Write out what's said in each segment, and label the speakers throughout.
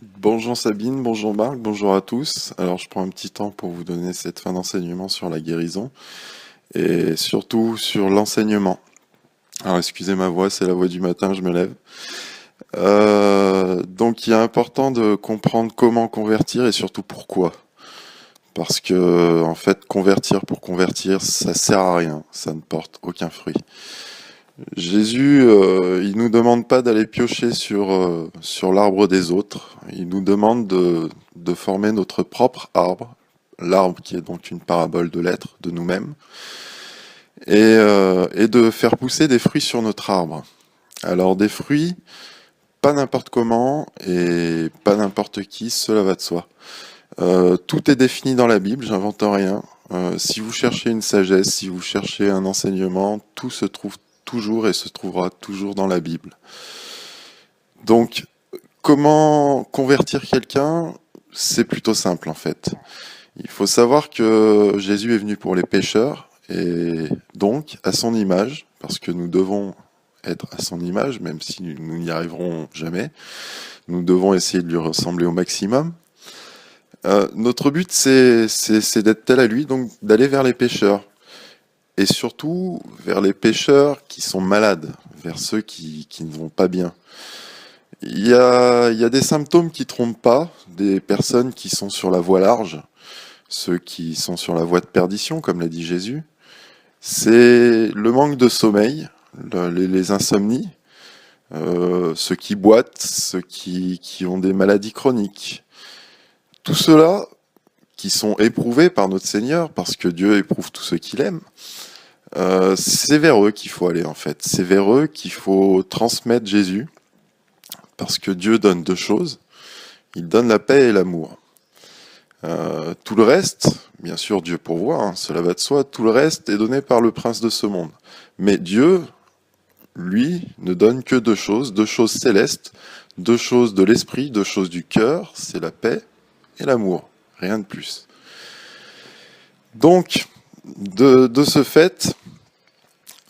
Speaker 1: Bonjour Sabine, bonjour Marc, bonjour à tous. Alors je prends un petit temps pour vous donner cette fin d'enseignement sur la guérison et surtout sur l'enseignement. Alors excusez ma voix, c'est la voix du matin, je me lève. Donc il est important de comprendre comment convertir et surtout pourquoi. Parce que en fait convertir pour convertir, ça sert à rien, ça ne porte aucun fruit. Jésus, il nous demande pas d'aller piocher sur l'arbre des autres. Il nous demande de former notre propre arbre, l'arbre qui est donc une parabole de l'être, de nous-mêmes, et de faire pousser des fruits sur notre arbre. Alors des fruits, pas n'importe comment et pas n'importe qui, cela va de soi. Tout est défini dans la Bible, j'invente rien. Si vous cherchez une sagesse, si vous cherchez un enseignement, tout se trouve toujours et se trouvera toujours dans la Bible. Donc, comment convertir quelqu'un? C'est plutôt simple en fait. Il faut savoir que Jésus est venu pour les pécheurs et donc à son image, parce que nous devons être à son image, même si nous n'y arriverons jamais. Nous devons essayer de lui ressembler au maximum. Notre but, c'est d'être tel à lui, donc d'aller vers les pécheurs. Et surtout vers les pécheurs qui sont malades, vers ceux qui ne vont pas bien. Il y a des symptômes qui trompent pas, des personnes qui sont sur la voie large, ceux qui sont sur la voie de perdition, comme l'a dit Jésus. C'est le manque de sommeil, les insomnies, ceux qui boitent, ceux qui ont des maladies chroniques. Tout cela qui sont éprouvés par notre Seigneur, parce que Dieu éprouve tous ceux qu'il aime, c'est vers eux qu'il faut aller en fait. C'est vers eux qu'il faut transmettre Jésus, parce que Dieu donne deux choses. Il donne la paix et l'amour. Tout le reste, bien sûr Dieu pourvoit, hein, cela va de soi, tout le reste est donné par le prince de ce monde. Mais Dieu, lui, ne donne que deux choses célestes, deux choses de l'esprit, deux choses du cœur, c'est la paix et l'amour, rien de plus. Donc, de ce fait,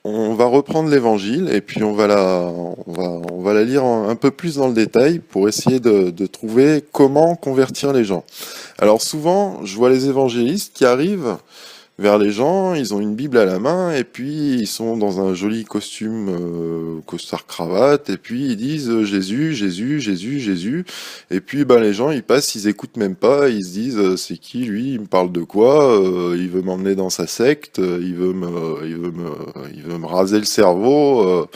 Speaker 1: on va reprendre l'évangile et puis on va la lire un peu plus dans le détail pour essayer de trouver comment convertir les gens. Alors souvent, je vois les évangélistes qui arrivent vers les gens, ils ont une Bible à la main et puis ils sont dans un joli costume, costard cravate et puis ils disent Jésus, Jésus, Jésus, Jésus. Et puis ben les gens ils passent, ils écoutent même pas, ils se disent c'est qui lui, il me parle de quoi, il veut m'emmener dans sa secte, il veut me raser le cerveau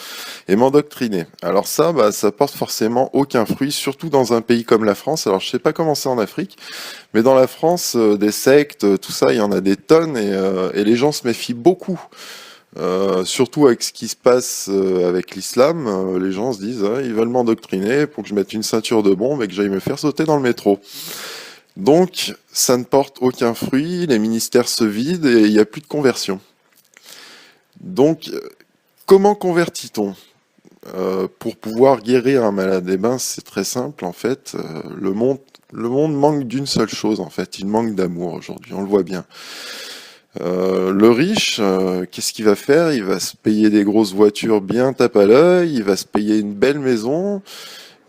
Speaker 1: et m'endoctriner. Alors ça, bah ça porte forcément aucun fruit, surtout dans un pays comme la France. Alors je sais pas comment c'est en Afrique. Mais dans la France, des sectes, tout ça, il y en a des tonnes et les gens se méfient beaucoup. Surtout avec ce qui se passe avec l'islam, les gens se disent ils veulent m'endoctriner pour que je mette une ceinture de bombe et que j'aille me faire sauter dans le métro. Donc ça ne porte aucun fruit, les ministères se vident et il n'y a plus de conversion. Donc comment convertit-on pour pouvoir guérir un malade? Eh ben c'est très simple en fait. Le monde manque d'une seule chose en fait, il manque d'amour aujourd'hui, on le voit bien. Le riche, qu'est-ce qu'il va faire? Il va se payer des grosses voitures bien tape à l'œil, il va se payer une belle maison,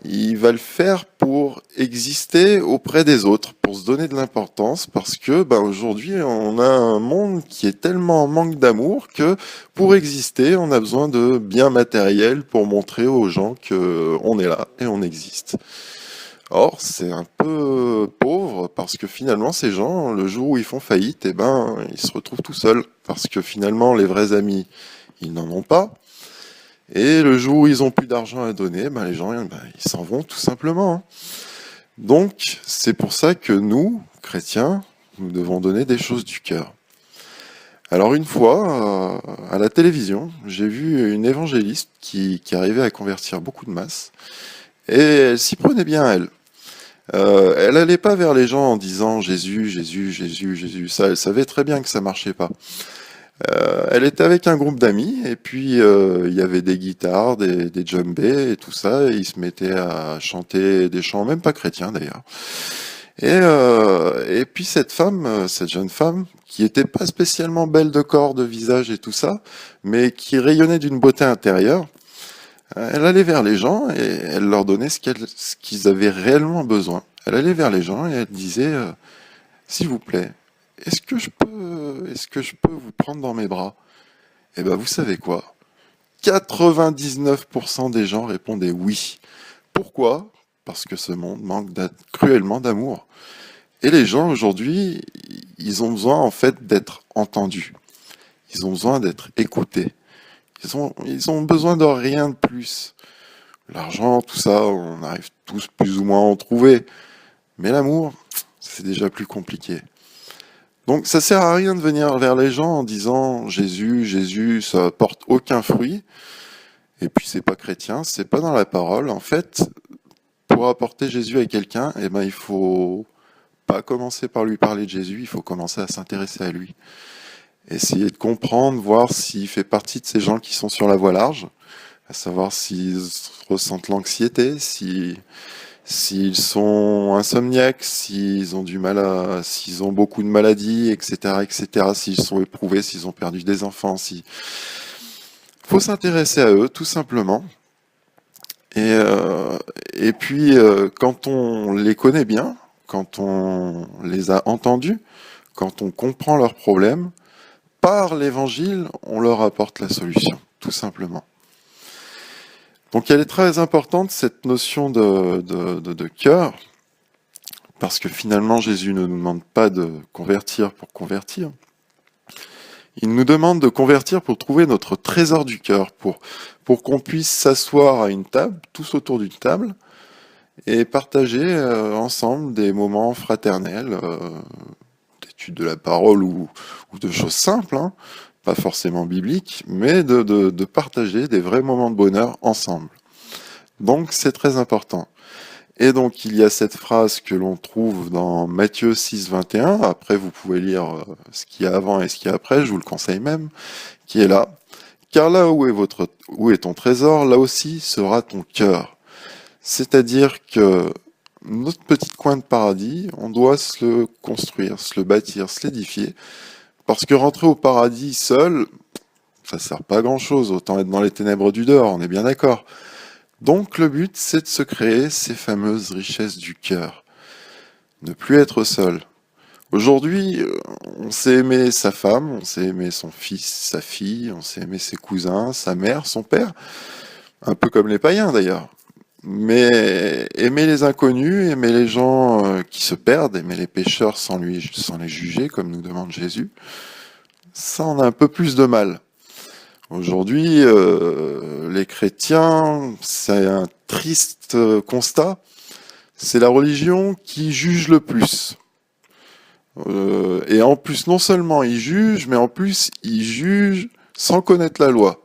Speaker 1: il va le faire pour exister auprès des autres, pour se donner de l'importance, parce que ben, aujourd'hui on a un monde qui est tellement en manque d'amour que pour exister on a besoin de biens matériels pour montrer aux gens qu'on est là et on existe. Or, c'est un peu pauvre parce que finalement, ces gens, le jour où ils font faillite, eh ben, ils se retrouvent tout seuls parce que finalement, les vrais amis, ils n'en ont pas. Et le jour où ils ont plus d'argent à donner, ben, les gens, ben, ils s'en vont tout simplement, hein. Donc, c'est pour ça que nous, chrétiens, nous devons donner des choses du cœur. Alors une fois, à la télévision, j'ai vu une évangéliste qui arrivait à convertir beaucoup de masses et elle s'y prenait bien elle. Elle allait pas vers les gens en disant Jésus, Jésus, Jésus, Jésus. Ça, elle savait très bien que ça marchait pas. Elle était avec un groupe d'amis et puis il y avait des guitares, des djembés et tout ça. Et ils se mettaient à chanter des chants, même pas chrétiens d'ailleurs. Et puis cette femme, cette jeune femme, qui était pas spécialement belle de corps, de visage et tout ça, mais qui rayonnait d'une beauté intérieure. Elle allait vers les gens et elle leur donnait ce qu'ils avaient réellement besoin. Elle allait vers les gens et elle disait, s'il vous plaît, est-ce que je peux vous prendre dans mes bras? Eh ben, vous savez quoi? 99% des gens répondaient oui. Pourquoi? Parce que ce monde manque cruellement d'amour. Et les gens aujourd'hui, ils ont besoin en fait d'être entendus. Ils ont besoin d'être écoutés. Ils ont besoin de rien de plus. L'argent, tout ça, on arrive tous plus ou moins à en trouver. Mais l'amour, c'est déjà plus compliqué. Donc ça sert à rien de venir vers les gens en disant Jésus, Jésus, ça porte aucun fruit. Et puis c'est pas chrétien, c'est pas dans la parole. En fait, pour apporter Jésus à quelqu'un, eh ben il faut pas commencer par lui parler de Jésus, il faut commencer à s'intéresser à lui. Essayer de comprendre, voir s'il fait partie de ces gens qui sont sur la voie large, à savoir s'ils ressentent l'anxiété, s'ils sont insomniaques, s'ils ont s'ils ont beaucoup de maladies, etc., etc., s'ils sont éprouvés, s'ils ont perdu des enfants, faut s'intéresser à eux, tout simplement. Et puis, quand on les connaît bien, quand on les a entendus, quand on comprend leurs problèmes, par l'évangile, on leur apporte la solution, tout simplement. Donc elle est très importante, cette notion de cœur, parce que finalement Jésus ne nous demande pas de convertir pour convertir. Il nous demande de convertir pour trouver notre trésor du cœur, pour qu'on puisse s'asseoir à une table, tous autour d'une table, et partager ensemble des moments fraternels, d'études de la parole ou de choses simples, hein, pas forcément bibliques, mais de partager des vrais moments de bonheur ensemble. Donc c'est très important. Et donc il y a cette phrase que l'on trouve dans Matthieu 6, 21, après vous pouvez lire ce qu'il y a avant et ce qu'il y a après, je vous le conseille même, qui est là. Car là où est ton trésor, là aussi sera ton cœur. C'est-à-dire que notre petit coin de paradis, on doit se le construire, se le bâtir, se l'édifier, parce que rentrer au paradis seul, ça sert pas à grand chose, autant être dans les ténèbres du dehors, on est bien d'accord. Donc le but, c'est de se créer ces fameuses richesses du cœur. Ne plus être seul. Aujourd'hui, on sait aimer sa femme, on sait aimer son fils, sa fille, on sait aimer ses cousins, sa mère, son père, un peu comme les païens d'ailleurs. Mais aimer les inconnus, aimer les gens qui se perdent, aimer les pécheurs sans les juger, comme nous demande Jésus, ça on a un peu plus de mal. Aujourd'hui, les chrétiens, c'est un triste constat, c'est la religion qui juge le plus. Et en plus, non seulement ils jugent, mais en plus, ils jugent sans connaître la loi.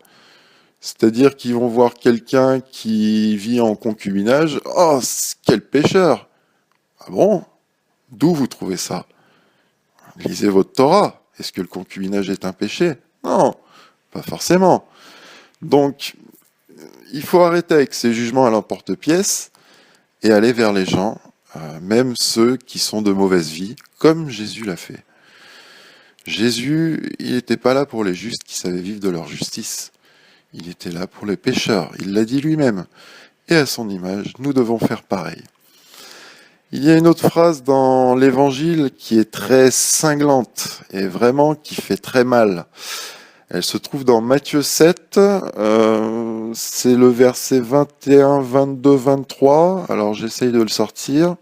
Speaker 1: C'est-à-dire qu'ils vont voir quelqu'un qui vit en concubinage, oh, quel pécheur! Ah bon? D'où vous trouvez ça? Lisez votre Torah. Est-ce que le concubinage est un péché? Non, pas forcément. Donc, il faut arrêter avec ces jugements à l'emporte-pièce et aller vers les gens, même ceux qui sont de mauvaise vie, comme Jésus l'a fait. Jésus, il n'était pas là pour les justes qui savaient vivre de leur justice. Il était là pour les pécheurs, il l'a dit lui-même. Et à son image, nous devons faire pareil. Il y a une autre phrase dans l'Évangile qui est très cinglante et vraiment qui fait très mal. Elle se trouve dans Matthieu 7, c'est le verset 21, 22, 23. Alors j'essaye de le sortir.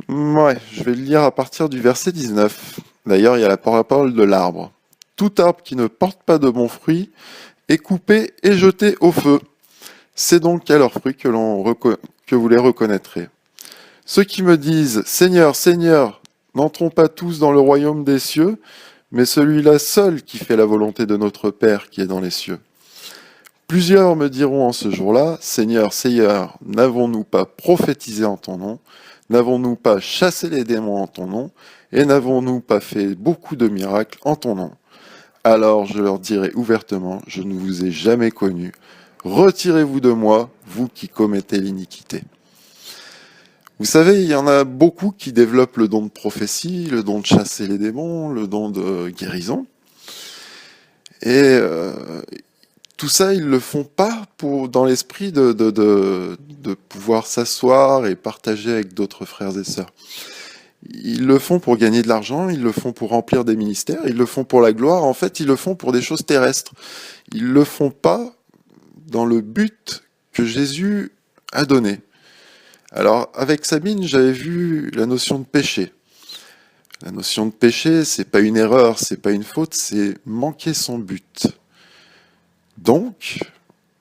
Speaker 1: Ouais, je vais le lire à partir du verset 19. D'ailleurs, il y a la parole de l'arbre. Tout arbre qui ne porte pas de bons fruits est coupé et jeté au feu. C'est donc à leurs fruits que vous les reconnaîtrez. Ceux qui me disent « Seigneur, Seigneur », n'entrons pas tous dans le royaume des cieux, mais celui-là seul qui fait la volonté de notre Père qui est dans les cieux. Plusieurs me diront en ce jour-là, Seigneur, Seigneur, n'avons-nous pas prophétisé en ton nom? N'avons-nous pas chassé les démons en ton nom? Et n'avons-nous pas fait beaucoup de miracles en ton nom? Alors je leur dirai ouvertement, je ne vous ai jamais connus. Retirez-vous de moi, vous qui commettez l'iniquité. Vous savez, il y en a beaucoup qui développent le don de prophétie, le don de chasser les démons, le don de guérison. Et tout ça, ils le font pas dans l'esprit de pouvoir s'asseoir et partager avec d'autres frères et sœurs. Ils le font pour gagner de l'argent, ils le font pour remplir des ministères, ils le font pour la gloire. En fait, ils le font pour des choses terrestres. Ils le font pas dans le but que Jésus a donné. Alors, avec Sabine, j'avais vu la notion de péché. La notion de péché, c'est pas une erreur, c'est pas une faute, c'est manquer son but. Donc,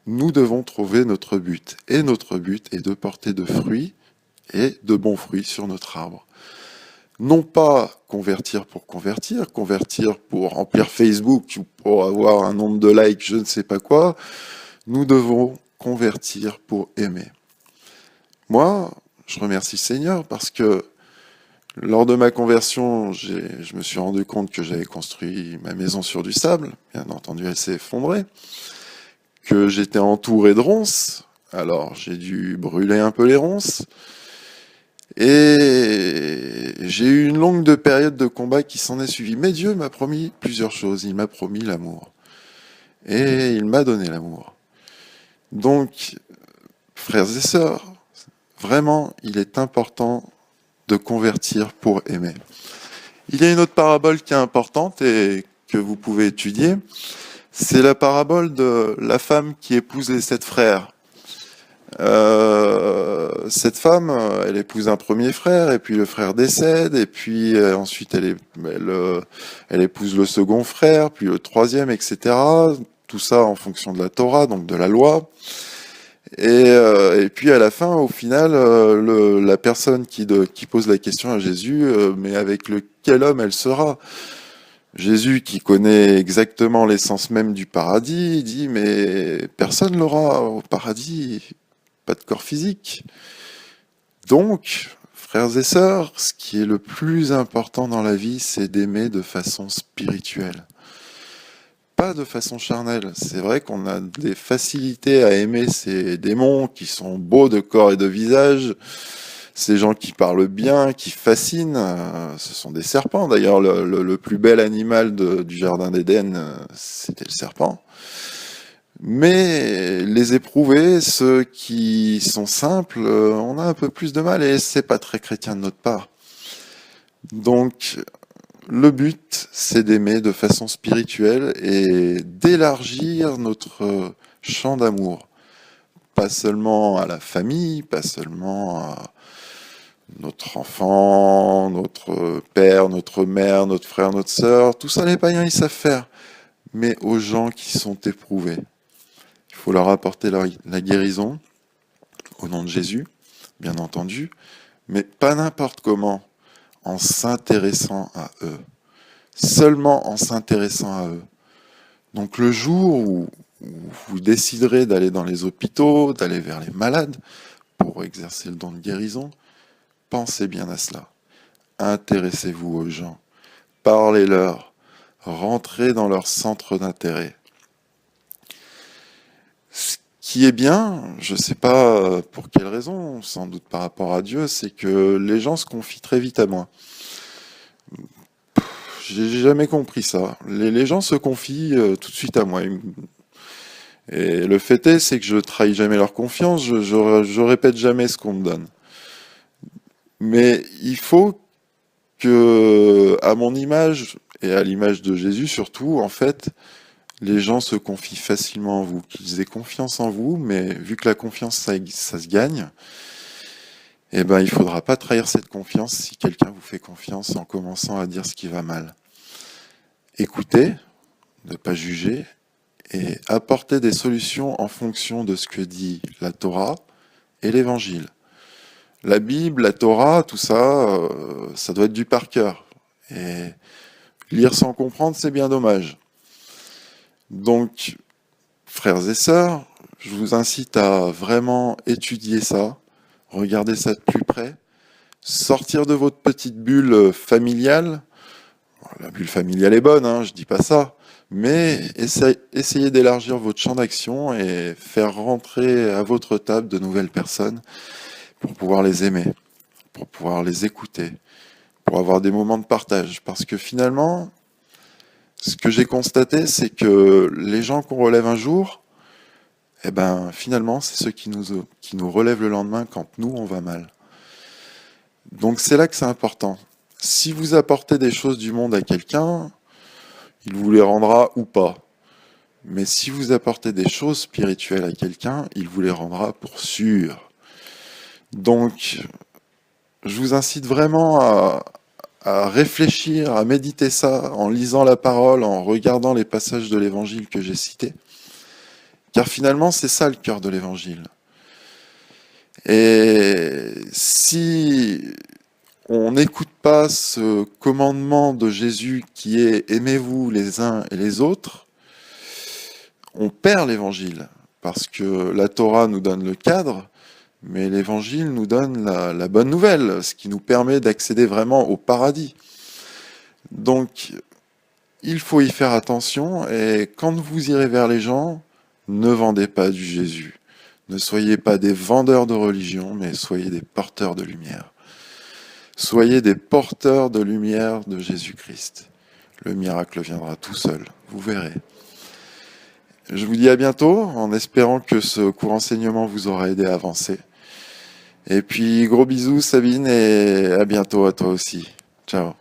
Speaker 1: nous devons trouver notre but. Et notre but est de porter de fruits et de bons fruits sur notre arbre. Non pas convertir pour remplir Facebook ou pour avoir un nombre de likes, je ne sais pas quoi. Nous devons convertir pour aimer. Moi, je remercie le Seigneur parce que lors de ma conversion, je me suis rendu compte que j'avais construit ma maison sur du sable. Bien entendu, elle s'est effondrée. Que j'étais entouré de ronces. Alors, j'ai dû brûler un peu les ronces. Et j'ai eu une longue période de combat qui s'en est suivie. Mais Dieu m'a promis plusieurs choses. Il m'a promis l'amour. Et il m'a donné l'amour. Donc, frères et sœurs, vraiment, il est important de convertir pour aimer. Il y a une autre parabole qui est importante et que vous pouvez étudier. C'est la parabole de la femme qui épouse les 7 frères. Cette femme, elle épouse un premier frère, et puis le frère décède, et puis ensuite elle épouse le second frère, puis le troisième, etc. Tout ça en fonction de la Torah, donc de la loi. Et puis à la fin, au final, la personne qui pose la question à Jésus, mais avec quel homme elle sera? Jésus, qui connaît exactement l'essence même du paradis, dit mais personne l'aura au paradis, pas de corps physique. Donc, frères et sœurs, ce qui est le plus important dans la vie, c'est d'aimer de façon spirituelle. Pas de façon charnelle. C'est vrai qu'on a des facilités à aimer ces démons qui sont beaux de corps et de visage, ces gens qui parlent bien, qui fascinent. Ce sont des serpents. D'ailleurs, le plus bel animal du jardin d'Éden, c'était le serpent. Mais les éprouver, ceux qui sont simples, on a un peu plus de mal et c'est pas très chrétien de notre part. Donc, le but, c'est d'aimer de façon spirituelle et d'élargir notre champ d'amour. Pas seulement à la famille, pas seulement à notre enfant, notre père, notre mère, notre frère, notre sœur. Tout ça, les païens, ils savent faire. Mais aux gens qui sont éprouvés. Il faut leur apporter la guérison, au nom de Jésus, bien entendu, mais pas n'importe comment, en s'intéressant à eux. Seulement en s'intéressant à eux. Donc le jour où vous déciderez d'aller dans les hôpitaux, d'aller vers les malades, pour exercer le don de guérison, pensez bien à cela. Intéressez-vous aux gens. Parlez-leur. Rentrez dans leur centre d'intérêt. Ce qui est bien, je ne sais pas pour quelle raison, sans doute par rapport à Dieu, c'est que les gens se confient très vite à moi. J'ai jamais compris ça. Les gens se confient tout de suite à moi. Et le fait est, c'est que je trahis jamais leur confiance, je répète jamais ce qu'on me donne. Mais il faut que, à mon image, et à l'image de Jésus surtout, en fait, les gens se confient facilement en vous, qu'ils aient confiance en vous, mais vu que la confiance, ça se gagne, eh ben, il faudra pas trahir cette confiance si quelqu'un vous fait confiance en commençant à dire ce qui va mal. Écoutez, ne pas juger, et apporter des solutions en fonction de ce que dit la Torah et l'Évangile. La Bible, la Torah, tout ça, ça doit être du par cœur. Et lire sans comprendre, c'est bien dommage. Donc, frères et sœurs, je vous incite à vraiment étudier ça, regarder ça de plus près, sortir de votre petite bulle familiale. La bulle familiale est bonne, hein, je dis pas ça, mais essayez d'élargir votre champ d'action et faire rentrer à votre table de nouvelles personnes pour pouvoir les aimer, pour pouvoir les écouter, pour avoir des moments de partage. Parce que finalement, ce que j'ai constaté, c'est que les gens qu'on relève un jour, eh ben, finalement, c'est ceux qui nous relèvent le lendemain quand nous, on va mal. Donc c'est là que c'est important. Si vous apportez des choses du monde à quelqu'un, il vous les rendra ou pas. Mais si vous apportez des choses spirituelles à quelqu'un, il vous les rendra pour sûr. Donc, je vous incite vraiment à réfléchir, à méditer ça en lisant la parole, en regardant les passages de l'évangile que j'ai cités. Car finalement, c'est ça le cœur de l'évangile. Et si on n'écoute pas ce commandement de Jésus qui est aimez-vous les uns et les autres, on perd l'évangile. Parce que la Torah nous donne le cadre, mais l'évangile nous donne la bonne nouvelle, ce qui nous permet d'accéder vraiment au paradis. Donc, il faut y faire attention, et quand vous irez vers les gens, ne vendez pas du Jésus. Ne soyez pas des vendeurs de religion, mais soyez des porteurs de lumière. Soyez des porteurs de lumière de Jésus-Christ. Le miracle viendra tout seul, vous verrez. Je vous dis à bientôt, en espérant que ce court enseignement vous aura aidé à avancer. Et puis, gros bisous Sabine, et à bientôt à toi aussi. Ciao.